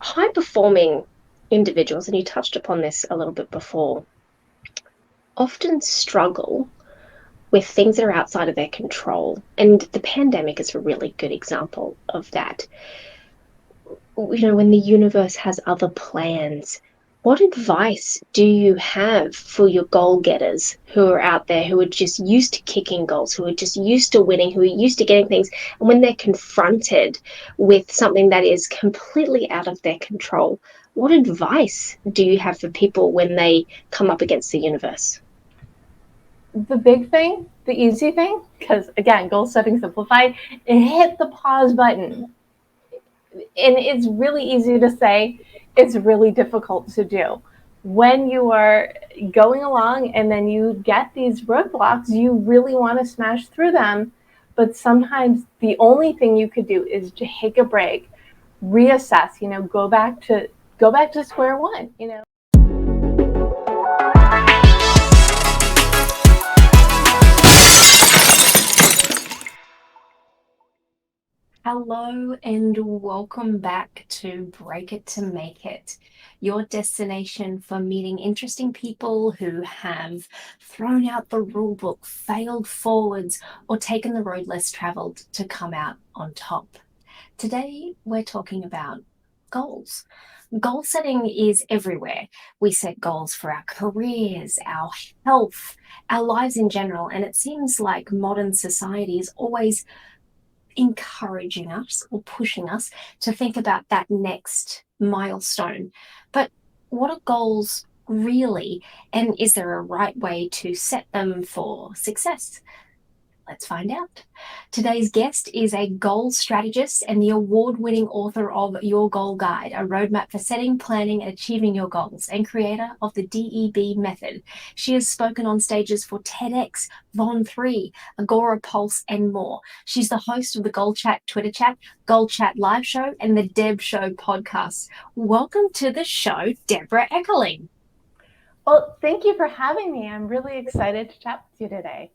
High performing individuals, and you touched upon this a little bit before, often struggle with things that are outside of their control. And the pandemic is a really good example of that. When the universe has other plans, what advice do you have for your goal getters who are out there who are just used to kicking goals, who are just used to winning, who are used to getting things, and when they're confronted with something that is completely out of their control, what advice do you have for people when they come up against the universe? The big thing, the easy thing, because again, goal setting simplified, hit the pause button. And it's really easy to say, it's really difficult to do. When you are going along and then you get these roadblocks, you really want to smash through them. But sometimes the only thing you could do is to take a break, reassess, go back to square one. Hello and welcome back to Break It to Make It, your destination for meeting interesting people who have thrown out the rule book, failed forwards, or taken the road less traveled to come out on top. Today, we're talking about goals. Goal setting is everywhere. We set goals for our careers, our health, our lives in general, and it seems like modern society is always encouraging us or pushing us to think about that next milestone. But what are goals really? And is there a right way to set them for success? Let's find out. Today's guest is a goal strategist and the award-winning author of Your Goal Guide, a roadmap for setting, planning, and achieving your goals, and creator of the DEB method. She has spoken on stages for TEDx, Von 3, Agora Pulse, and more. She's the host of the Goal Chat Twitter chat, Goal Chat live show, and the Deb Show podcast. Welcome to the show, Deborah Eckerling. Well, thank you for having me. I'm really excited to chat with you today.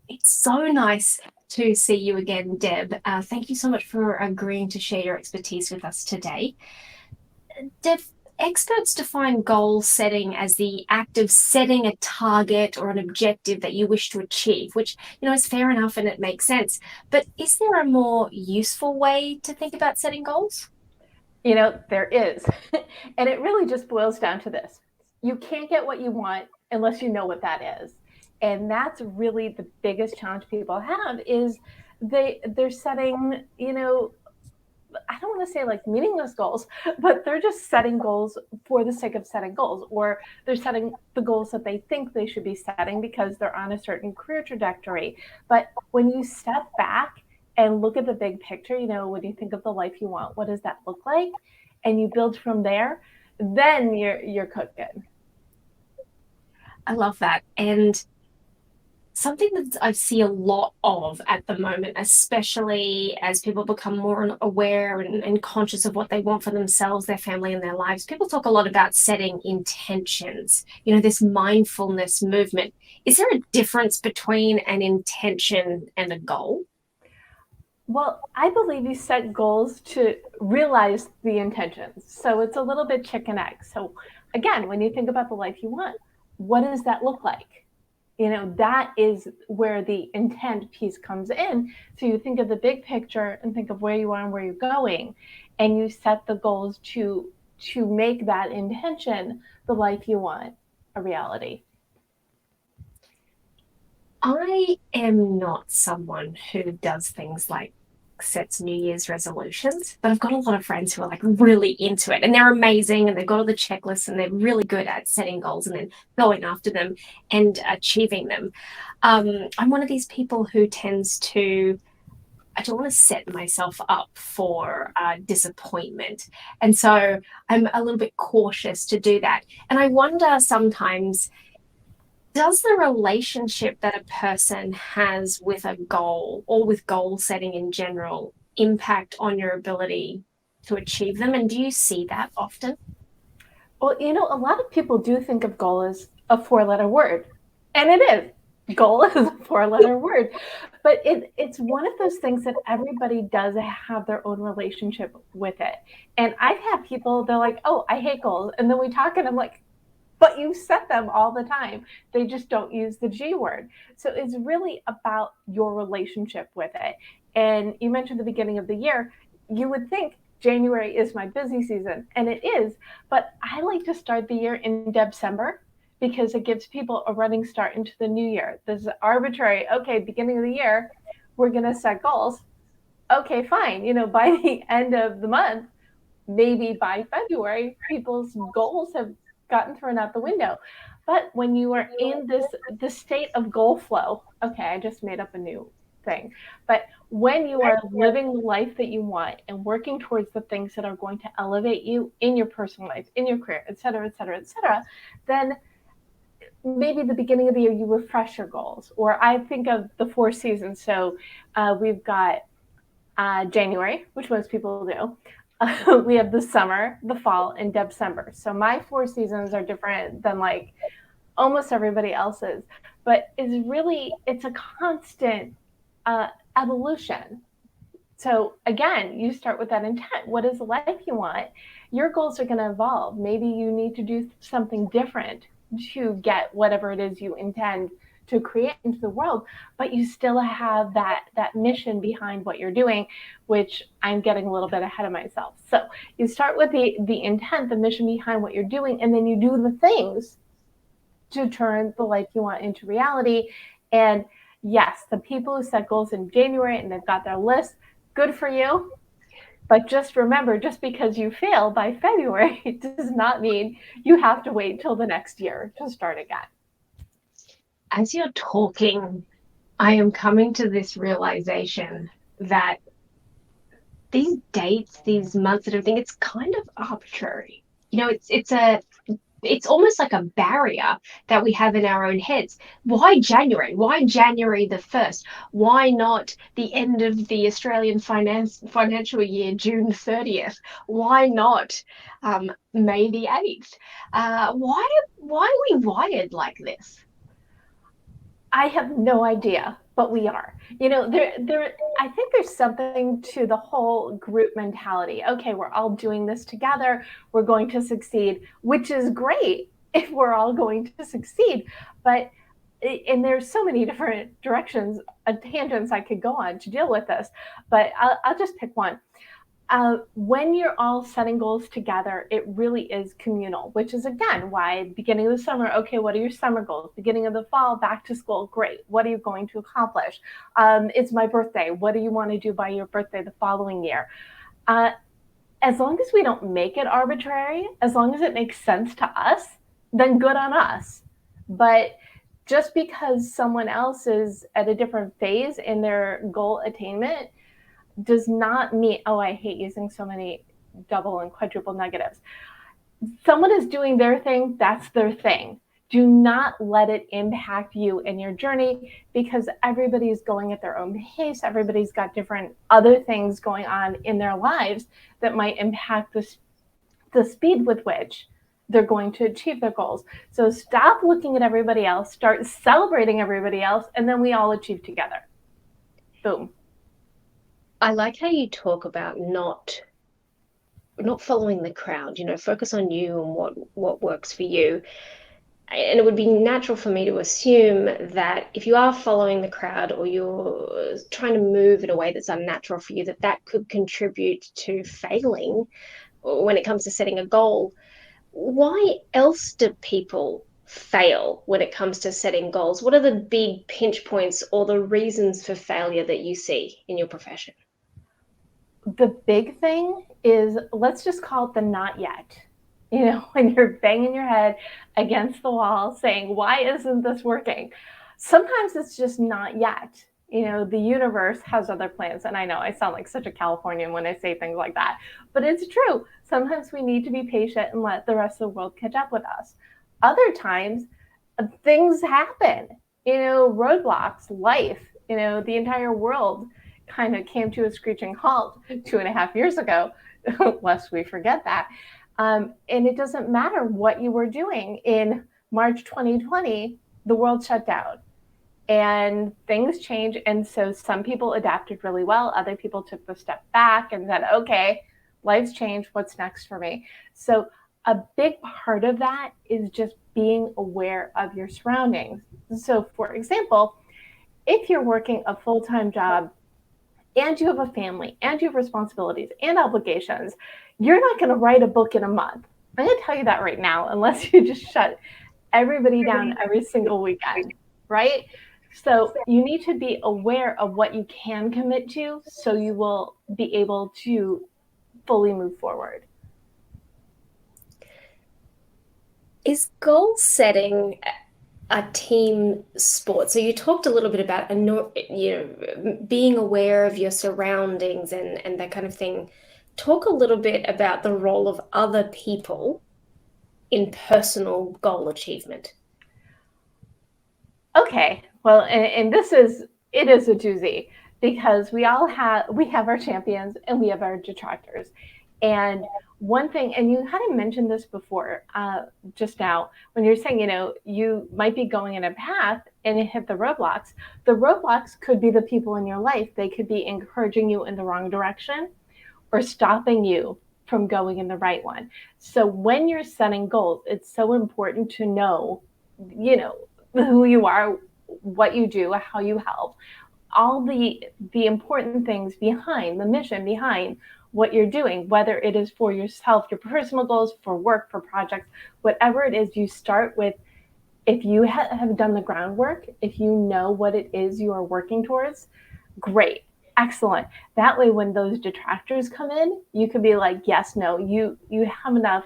It's so nice to see you again, Deb. Thank you so much for agreeing to share your expertise with us today. Deb, experts define goal setting as the act of setting a target or an objective that you wish to achieve, which, is fair enough and it makes sense. But is there a more useful way to think about setting goals? There is. And it really just boils down to this. You can't get what you want unless you know what that is. And that's really the biggest challenge people have is they're setting, I don't want to say like meaningless goals, but they're just setting goals for the sake of setting goals, or they're setting the goals that they think they should be setting because they're on a certain career trajectory. But when you step back and look at the big picture, when you think of the life you want, what does that look like? And you build from there, then you're cooking. I love that. And something that I see a lot of at the moment, especially as people become more aware and conscious of what they want for themselves, their family, and their lives. People talk a lot about setting intentions, this mindfulness movement. Is there a difference between an intention and a goal? Well, I believe you set goals to realize the intentions. So it's a little bit chicken egg. So again, when you think about the life you want, what does that look like? That is where the intent piece comes in. So you think of the big picture and think of where you are and where you're going, and you set the goals to make that intention, the life you want, a reality. I am not someone who does things like sets New Year's resolutions, but I've got a lot of friends who are like really into it and they're amazing and they've got all the checklists and they're really good at setting goals and then going after them and achieving them. I'm one of these people who tends to, I don't want to set myself up for disappointment. And so I'm a little bit cautious to do that. And I wonder sometimes, does the relationship that a person has with a goal or with goal setting in general impact on your ability to achieve them? And do you see that often? Well, a lot of people do think of goal as a four-letter word, and it is. Goal is a 4-letter word, but it's one of those things that everybody does have their own relationship with it. And I've had people, they're like, oh, I hate goals. And then we talk and I'm like, but you set them all the time. They just don't use the G word. So it's really about your relationship with it. And you mentioned the beginning of the year. You would think January is my busy season, and it is, but I like to start the year in December because it gives people a running start into the new year. This is arbitrary. Okay, beginning of the year, we're going to set goals. Okay, fine. By the end of the month, maybe by February, people's goals have gotten thrown out the window. But when you are in this state of goal flow, okay, I just made up a new thing. But when you are living the life that you want and working towards the things that are going to elevate you in your personal life, in your career, et cetera, et cetera, et cetera, then maybe the beginning of the year you refresh your goals. Or I think of the 4 seasons. So we've got January, which most people do. We have the summer, the fall, and December. So my 4 seasons are different than like almost everybody else's, but it's a constant evolution. So again, you start with that intent. What is the life you want? Your goals are going to evolve. Maybe you need to do something different to get whatever it is you intend to create into the world, but you still have that mission behind what you're doing, which I'm getting a little bit ahead of myself. So you start with the intent, the mission behind what you're doing, and then you do the things to turn the life you want into reality. And yes, the people who set goals in January and they've got their list, good for you. But just remember, just because you fail by February, it does not mean you have to wait till the next year to start again. As you're talking, I am coming to this realization that these dates, these months and everything, it's kind of arbitrary. It's almost like a barrier that we have in our own heads. Why January? Why January the 1st? Why not the end of the Australian financial year, June 30th? Why not May the 8th? Why are we wired like this? I have no idea, but we are. I think there's something to the whole group mentality. Okay, we're all doing this together. We're going to succeed, which is great if we're all going to succeed. But and there's so many different directions, tangents I could go on to deal with this. But I'll just pick one. When you're all setting goals together, it really is communal, which is again why beginning of the summer, okay, what are your summer goals? Beginning of the fall, back to school, great. What are you going to accomplish? It's my birthday. What do you want to do by your birthday the following year? As long as we don't make it arbitrary, as long as it makes sense to us, then good on us. But just because someone else is at a different phase in their goal attainment does not mean, oh, I hate using so many double and quadruple negatives. Someone is doing their thing, that's their thing. Do not let it impact you in your journey because everybody's going at their own pace. Everybody's got different other things going on in their lives that might impact the speed with which they're going to achieve their goals. So stop looking at everybody else, start celebrating everybody else, and then we all achieve together. Boom. I like how you talk about not following the crowd, focus on you and what works for you. And it would be natural for me to assume that if you are following the crowd or you're trying to move in a way that's unnatural for you, that could contribute to failing when it comes to setting a goal. Why else do people fail when it comes to setting goals? What are the big pinch points or the reasons for failure that you see in your profession? The big thing is, let's just call it the not yet. When you're banging your head against the wall saying, why isn't this working? Sometimes it's just not yet. The universe has other plans. And I know I sound like such a Californian when I say things like that, but it's true. Sometimes we need to be patient and let the rest of the world catch up with us. Other times, things happen, roadblocks, life, the entire world kind of came to a screeching halt 2.5 years ago, lest we forget that. And it doesn't matter what you were doing in March 2020, the world shut down. and things change. And so some people adapted really well. Other people took the step back and said, okay, life's changed. What's next for me? So a big part of that is just being aware of your surroundings. So for example, if you're working a full-time job and you have a family and you have responsibilities and obligations, you're not going to write a book in a month. I'm going to tell you that right now, unless you just shut everybody down every single weekend, right? So you need to be aware of what you can commit to so you will be able to fully move forward. Is goal setting a team sport? So you talked a little bit about being aware of your surroundings and that kind of thing. Talk a little bit about the role of other people in personal goal achievement. Okay, well, and it is a doozy because we have our champions and we have our detractors. And one thing, and you hadn't mentioned this before, just now, when you're saying, you might be going in a path and it hit the roadblocks. The roadblocks could be the people in your life. They could be encouraging you in the wrong direction or stopping you from going in the right one. So when you're setting goals, it's so important to know, you know, who you are, what you do, how you help, all the important things behind the mission, behind what you're doing, whether it is for yourself, your personal goals, for work, for projects, whatever it is. You start with, if you have done the groundwork, if you know what it is you are working towards, great, excellent. That way, when those detractors come in, you can be like, yes, no, you have enough,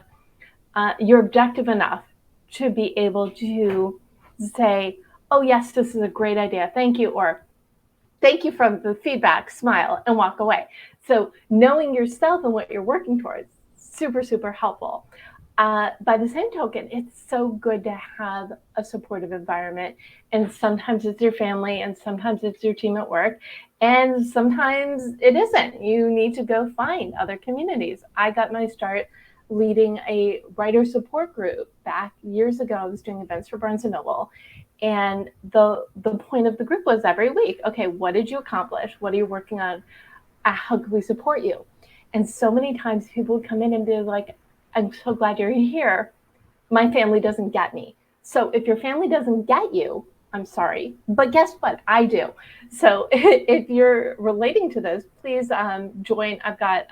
you're objective enough to be able to say, oh yes, this is a great idea, thank you, or thank you from the feedback, smile, and walk away. So knowing yourself and what you're working towards, super, super helpful. By the same token, it's so good to have a supportive environment. And sometimes it's your family, and sometimes it's your team at work, and sometimes it isn't. You need to go find other communities. I got my start leading a writer support group back years ago. I was doing events for Barnes and Noble, and the point of the group was every week, okay, what did you accomplish? What are you working on? How can we support you? And so many times people would come in and be like, I'm so glad you're here. My family doesn't get me. So if your family doesn't get you, I'm sorry, but guess what? I do. So if you're relating to this, please join. I've got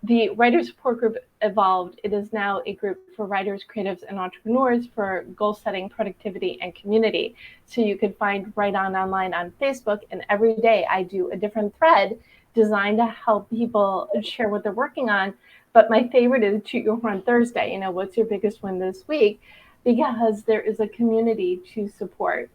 the writer support group evolved. It is now a group for writers, creatives, and entrepreneurs for goal setting, productivity, and community. So you can find Write On online on Facebook, and every day I do a different thread designed to help people share what they're working on. But my favorite is Toot Your Horn Thursday. What's your biggest win this week? Because there is a community to support.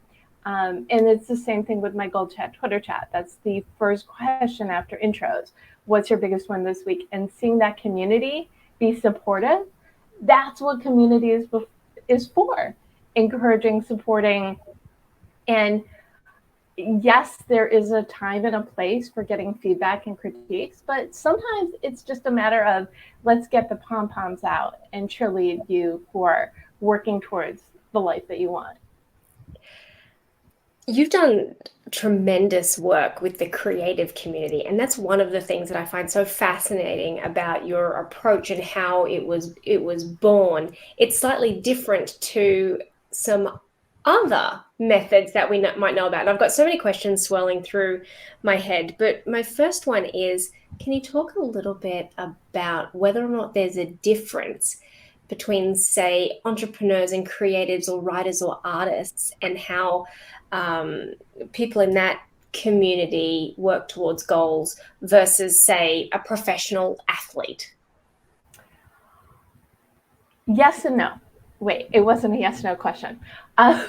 And it's the same thing with my Gold Chat Twitter chat. That's the first question after intros. What's your biggest win this week? And seeing that community be supportive, that's what community is for. Encouraging, supporting. And yes, there is a time and a place for getting feedback and critiques, but sometimes it's just a matter of, let's get the pom-poms out and cheerlead you for working towards the life that you want. You've done tremendous work with the creative community, and that's one of the things that I find so fascinating about your approach and how it was born. It's slightly different to some other methods that we might know about. And I've got so many questions swirling through my head, but my first one is, can you talk a little bit about whether or not there's a difference between, say, entrepreneurs and creatives or writers or artists, and how people in that community work towards goals versus, say, a professional athlete? Yes and no. Wait, it wasn't a yes no question. Um,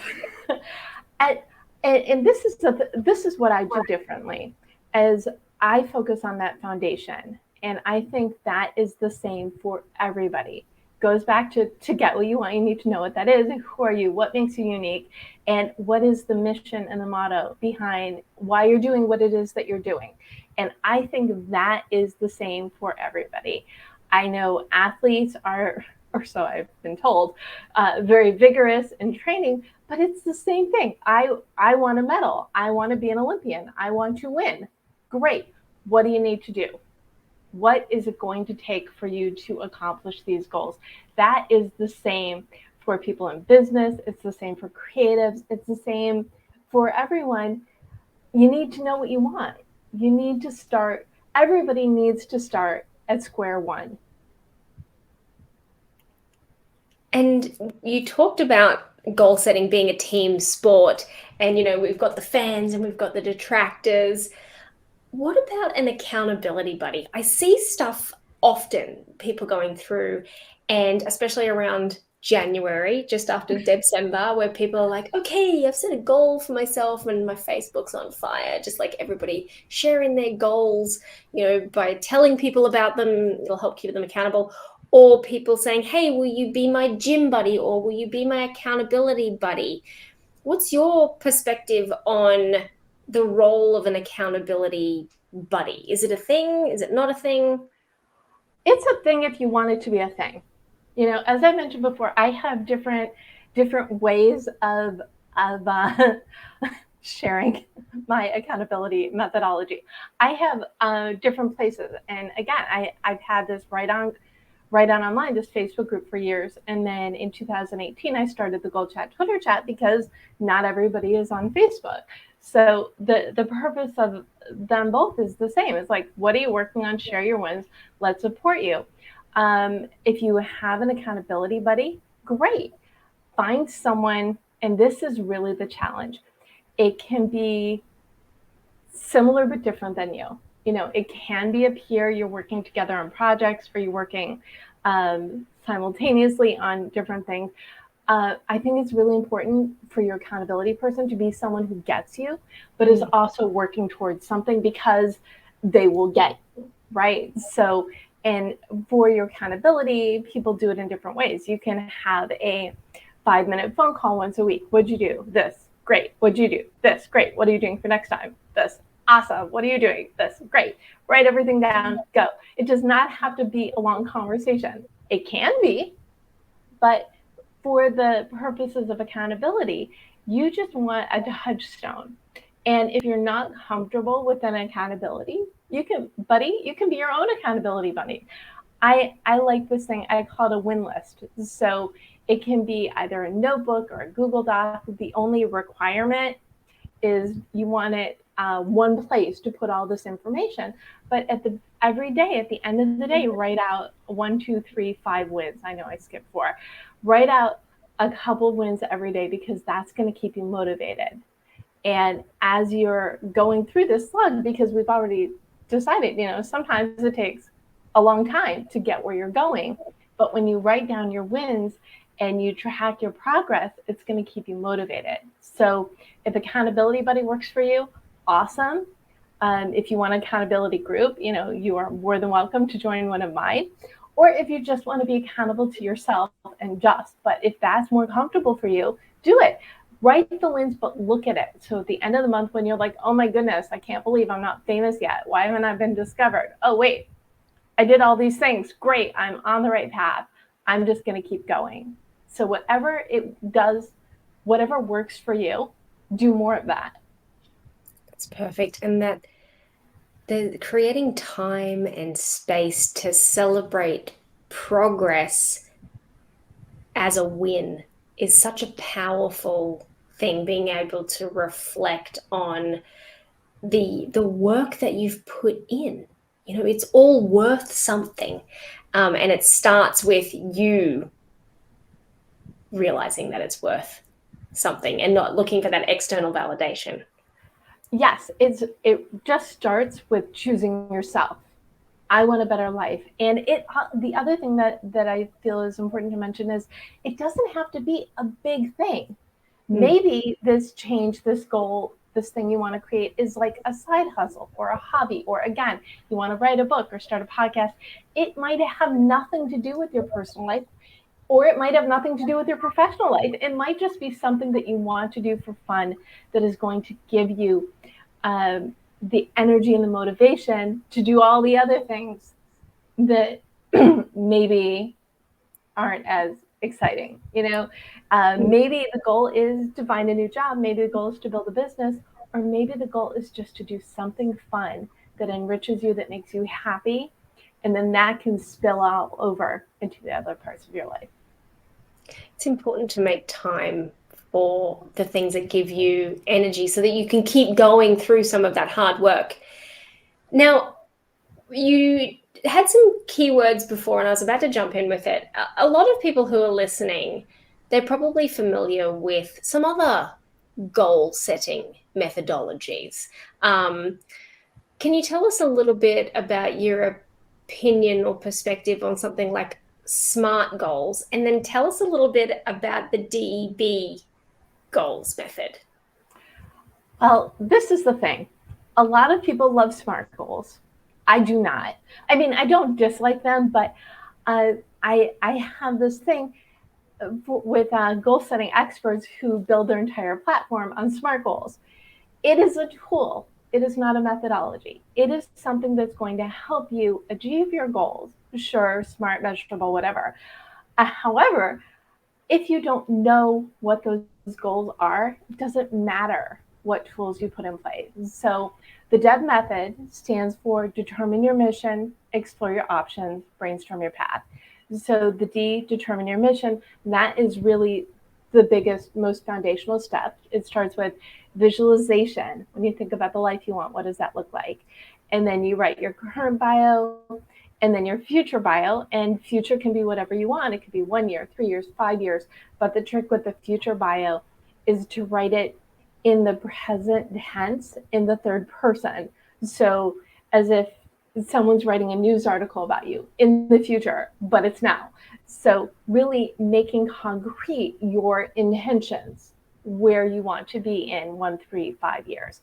and, and this is what I do differently, as I focus on that foundation, and I think that is the same for everybody. Goes back to get what you want. You need to know what that is. Who are you? What makes you unique? And what is the mission and the motto behind why you're doing what it is that you're doing? And I think that is the same for everybody. I know athletes are or so I've been told, very vigorous in training, but it's the same thing. I want a medal. I want to be an Olympian. I want to win. Great. What do you need to do? What is it going to take for you to accomplish these goals? That is the same for people in business. It's the same for creatives. It's the same for everyone. You need to know what you want. You need to start, everybody needs to start at square one. And you talked about goal setting being a team sport, and we've got the fans and we've got the detractors. What about an accountability buddy? I see stuff often, people going through, and especially around January, just after December, where people are like, okay, I've set a goal for myself and my Facebook's on fire. Just like everybody sharing their goals, by telling people about them, it'll help keep them accountable. Or people saying, hey, will you be my gym buddy? Or will you be my accountability buddy? What's your perspective on the role of an accountability buddy? Is it a thing? Is it not a thing? It's a thing if you want it to be a thing. As I mentioned before, I have different ways of sharing my accountability methodology. I have different places, and again, I've had this right on online, this Facebook group for years, and then in 2018 I started the Gold Chat Twitter chat because not everybody is on Facebook. So the purpose of them both is the same. It's like, what are you working on? Share your wins. Let's support you. If you have an accountability buddy, great. Find someone, and this is really the challenge. It can be similar but different than you. It can be a peer. You're working together on projects, or you're working simultaneously on different things. I think it's really important for your accountability person to be someone who gets you, but is also working towards something, because they will get you, right? So, and for your accountability, people do it in different ways. You can have a 5-minute phone call once a week. What'd you do? This. Great. What'd you do? This. Great. What are you doing for next time? This. Awesome. What are you doing? This. Great. Write everything down. Go. It does not have to be a long conversation. It can be, but for the purposes of accountability, you just want a touchstone. And if you're not comfortable with an accountability, you can be your own accountability buddy. I like this thing. I call it a win list. So it can be either a notebook or a Google Doc. The only requirement is you want it one place to put all this information. But every day, at the end of the day, write out 1, 2, 3, 5 wins. I know I skipped 4. Write out a couple wins every day, because that's going to keep you motivated. And as you're going through this slug, because we've already decided, sometimes it takes a long time to get where you're going. But when you write down your wins and you track your progress, it's going to keep you motivated. So if accountability buddy works for you, awesome. If you want an accountability group, you are more than welcome to join one of mine. Or if you just want to be accountable to yourself but if that's more comfortable for you, do it. Write the wins, but look at it. So at the end of the month, when you're like, oh my goodness, I can't believe I'm not famous yet. Why haven't I been discovered? Oh, wait, I did all these things. Great, I'm on the right path. I'm just going to keep going. So whatever it does, whatever works for you, do more of that. That's perfect. And that the creating time and space to celebrate progress as a win is such a powerful thing, being able to reflect on the work that you've put in. It's all worth something. And it starts with you realizing that it's worth something and not looking for that external validation. Yes, it just starts with choosing yourself. I want a better life. And the other thing that I feel is important to mention is it doesn't have to be a big thing. Maybe this change, this goal, this thing you want to create is like a side hustle or a hobby, or again, you want to write a book or start a podcast. It might have nothing to do with your personal life, or it might have nothing to do with your professional life. It might just be something that you want to do for fun that is going to give you the energy and the motivation to do all the other things that maybe aren't as exciting. Maybe the goal is to find a new job, maybe the goal is to build a business, or maybe the goal is just to do something fun that enriches you, that makes you happy, and then that can spill out over into the other parts of your life. It's important to make time for the things that give you energy so that you can keep going through some of that hard work. Now, you had some keywords before, and I was about to jump in with it. A lot of people who are listening, they're probably familiar with some other goal setting methodologies. Can you tell us a little bit about your opinion or perspective on something like SMART goals, and then tell us a little bit about the DEB goals method? Well, this is the thing. A lot of people love SMART goals. I do not. I mean, I don't dislike them, but I have this thing with goal setting experts who build their entire platform on SMART goals. It is a tool. It is not a methodology. It is something that's going to help you achieve your goals. Sure, SMART, measurable, whatever. However, if you don't know what those goals are, it doesn't matter what tools you put in place. So the DEB method stands for determine your mission, explore your options, brainstorm your path. So the D, determine your mission, that is really the biggest, most foundational step. It starts with visualization. When you think about the life you want, what does that look like? And then you write your current bio, and then your future bio, and future can be whatever you want. It could be 1 year, 3 years, 5 years. But the trick with the future bio is to write it in the present tense, in the third person. So as if someone's writing a news article about you in the future, but it's now. So really making concrete your intentions, where you want to be in 1, 3, 5 years.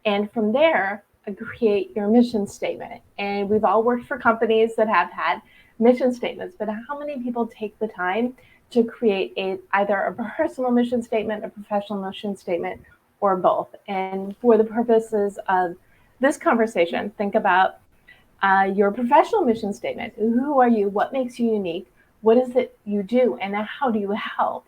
And from there, create your mission statement. And we've all worked for companies that have had mission statements, but how many people take the time to create either a personal mission statement, a professional mission statement, or both? And for the purposes of this conversation, think about your professional mission statement. Who are you? What makes you unique? What is it you do? And how do you help?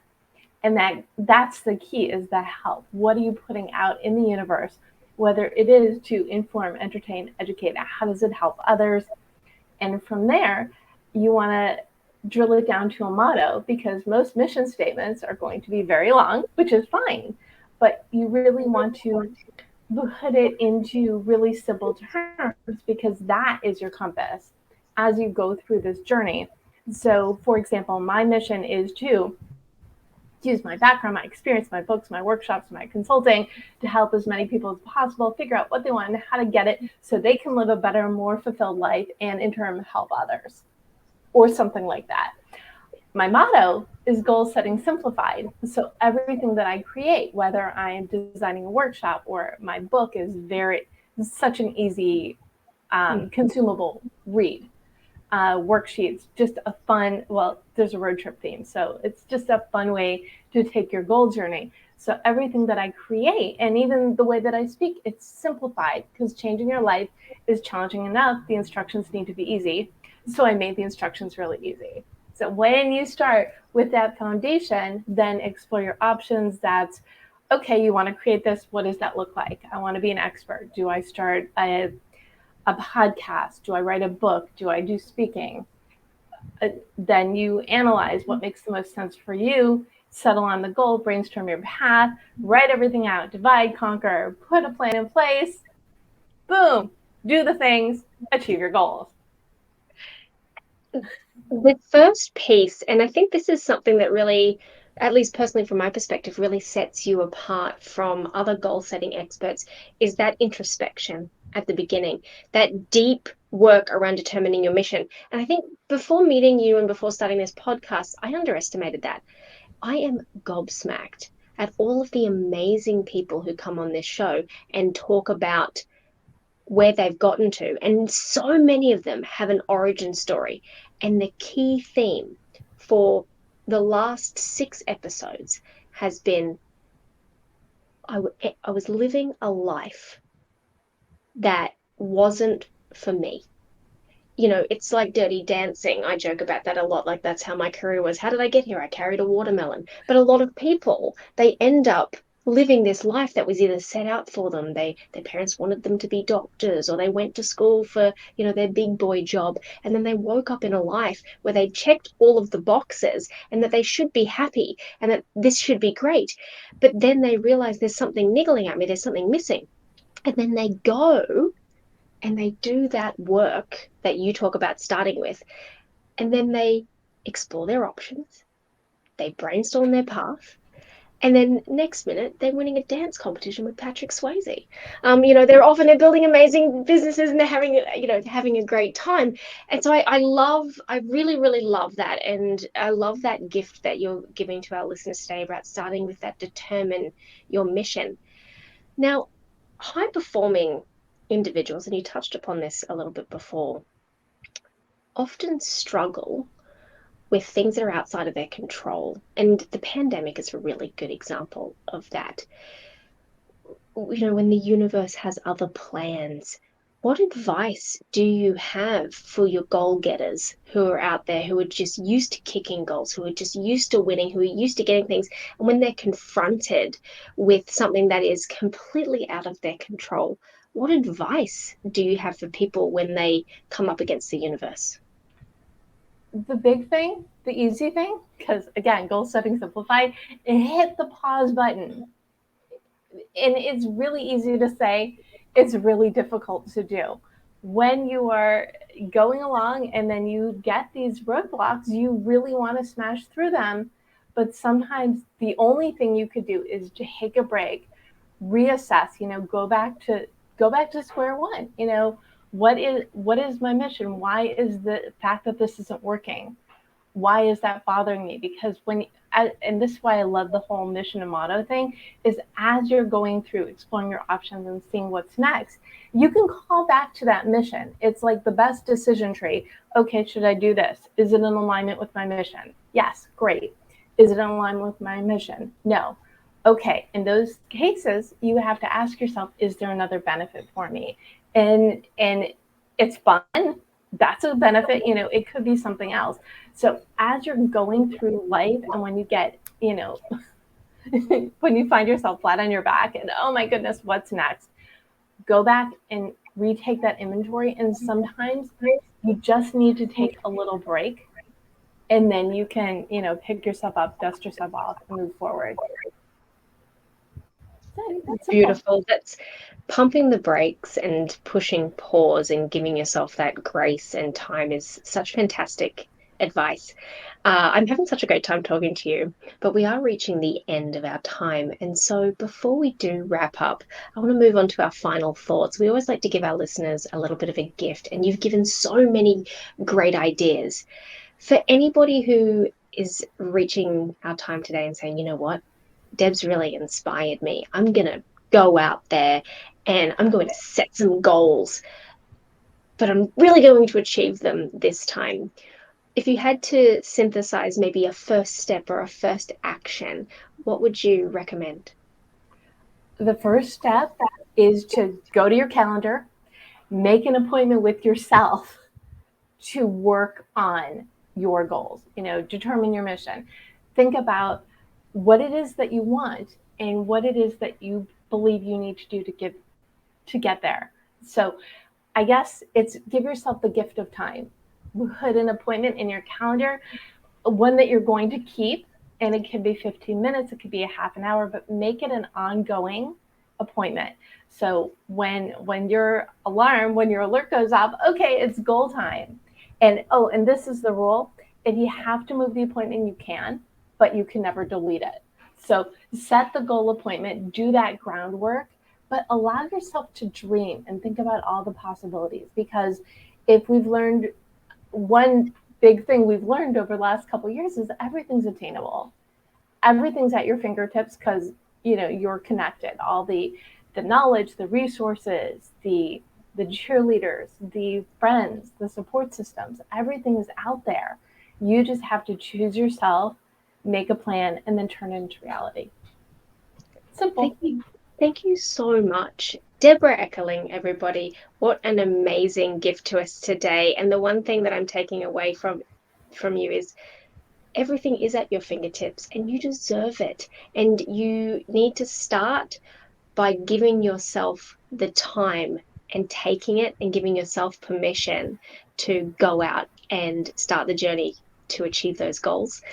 And that's the key, is the help. What are you putting out in the universe? Whether it is to inform, entertain, educate, how does it help others? And from there, you want to drill it down to a motto, because most mission statements are going to be very long, which is fine. But you really want to put it into really simple terms, because that is your compass as you go through this journey. So, for example, my mission is to use my background, my experience, my books, my workshops, my consulting to help as many people as possible figure out what they want and how to get it so they can live a better, more fulfilled life, and in turn help others, or something like that. My motto is goal setting simplified. So everything that I create, whether I am designing a workshop or my book, is such an easy consumable read. Worksheets, just a fun, well, there's a road trip theme. So it's just a fun way to take your goal journey. So everything that I create, and even the way that I speak, it's simplified, because changing your life is challenging enough. The instructions need to be easy. So I made the instructions really easy. So when you start with that foundation, then explore your options. That's, okay, you want to create this. What does that look like? I want to be an expert. Do I start a podcast? Do I write a book? Do I do speaking? Then you analyze what makes the most sense for you, settle on the goal, brainstorm your path, write everything out, divide, conquer, put a plan in place, boom, do the things, achieve your goals. The first piece, and I think this is something that really, at least personally from my perspective, really sets you apart from other goal setting experts, is that introspection at the beginning, that deep work around determining your mission. And I think before meeting you and before starting this podcast, I underestimated that. I am gobsmacked at all of the amazing people who come on this show and talk about where they've gotten to. And so many of them have an origin story. And the key theme for the last 6 episodes has been I was living a life that wasn't for me. it's like Dirty Dancing. I joke about that a lot. Like, that's how my career was. How did I get here? I carried a watermelon. But a lot of people, they end up living this life that was either set out for them. Their parents wanted them to be doctors, or they went to school for, their big boy job. And then they woke up in a life where they checked all of the boxes and that they should be happy and that this should be great. But then they realize there's something niggling at me, there's something missing. And then they go and they do that work that you talk about starting with, and then they explore their options, they brainstorm their path, and then next minute they're winning a dance competition with Patrick Swayze. They're building amazing businesses and they're having a great time. And so I really, really love that. And I love that gift that you're giving to our listeners today about starting with that determine your mission. Now, high performing individuals, and you touched upon this a little bit before, often struggle with things that are outside of their control. And the pandemic is a really good example of that. When the universe has other plans, what advice do you have for your goal getters who are out there who are just used to kicking goals, who are just used to winning, who are used to getting things? And when they're confronted with something that is completely out of their control, what advice do you have for people when they come up against the universe? The big thing, the easy thing, because again, goal setting simplified, hit the pause button. And it's really easy to say, it's really difficult to do. When you are going along and then you get these roadblocks, you really want to smash through them. But sometimes the only thing you could do is to take a break, reassess, go back to square one. What is my mission? Why is the fact that this isn't working? Why is that bothering me? Because and this is why I love the whole mission and motto thing, is as you're going through exploring your options and seeing what's next, you can call back to that mission. It's like the best decision tree. Okay, should I do this? Is it in alignment with my mission? Yes, great. Is it in alignment with my mission? No. Okay, in those cases, you have to ask yourself, is there another benefit for me? And it's fun. That's a benefit. It could be something else. So as you're going through life, and when you get, when you find yourself flat on your back and, oh my goodness, what's next? Go back and retake that inventory. And sometimes you just need to take a little break, and then you can, pick yourself up, dust yourself off, and move forward. It's Beautiful. That's pumping the brakes and pushing pause and giving yourself that grace and time is such fantastic advice. I'm having such a great time talking to you, but we are reaching the end of our time. And so before we do wrap up, I want to move on to our final thoughts. We always like to give our listeners a little bit of a gift, and you've given so many great ideas. For anybody who is reaching our time today and saying, you know what, Deb's really inspired me. I'm going to go out there and I'm going to set some goals, but I'm really going to achieve them this time. If you had to synthesize maybe a first step or a first action, what would you recommend? The first step is to go to your calendar, make an appointment with yourself to work on your goals, determine your mission. Think about what it is that you want and what it is that you believe you need to do to get there. So I guess it's give yourself the gift of time. Put an appointment in your calendar, one that you're going to keep, and it could be 15 minutes, it could be a half an hour, but make it an ongoing appointment. So when your alert goes off, okay, it's goal time. And this is the rule. If you have to move the appointment, you can, but you can never delete it. So set the goal appointment, do that groundwork, but allow yourself to dream and think about all the possibilities. Because if we've learned one big thing we've learned over the last couple of years is everything's attainable. Everything's at your fingertips because you're connected. All the knowledge, the resources, the cheerleaders, the friends, the support systems, everything is out there. You just have to choose yourself, make a plan, and then turn it into reality. Simple. Thank you so much. Deborah Eckerling, everybody, what an amazing gift to us today. And the one thing that I'm taking away from you is everything is at your fingertips and you deserve it. And you need to start by giving yourself the time and taking it and giving yourself permission to go out and start the journey to achieve those goals.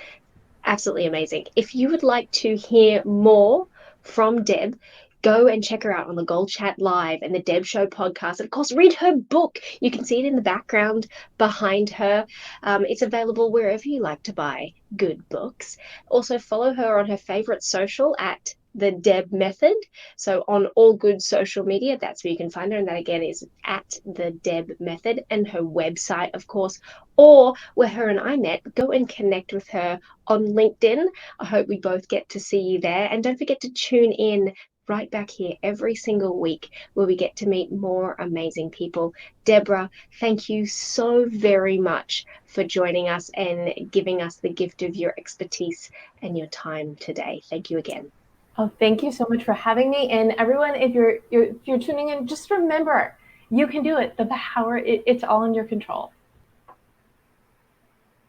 Absolutely amazing. If you would like to hear more from Deb, go and check her out on the Gold Chat Live and the Deb Show podcast. And of course, read her book. You can see it in the background behind her. It's available wherever you like to buy good books. Also, follow her on her favorite social at the Deb Method. So on all good social media, that's where you can find her. And that again is at the Deb Method, and her website, of course, or where her and I met. Go and connect with her on LinkedIn. I hope we both get to see you there. And don't forget to tune in right back here every single week where we get to meet more amazing people. Deborah, thank you so very much for joining us and giving us the gift of your expertise and your time today. Thank you again. Oh, thank you so much for having me. And everyone, if you're tuning in, just remember, you can do it. The power, it's all in your control.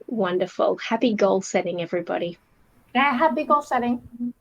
Wonderful. Happy goal setting, everybody. Yeah, happy goal setting.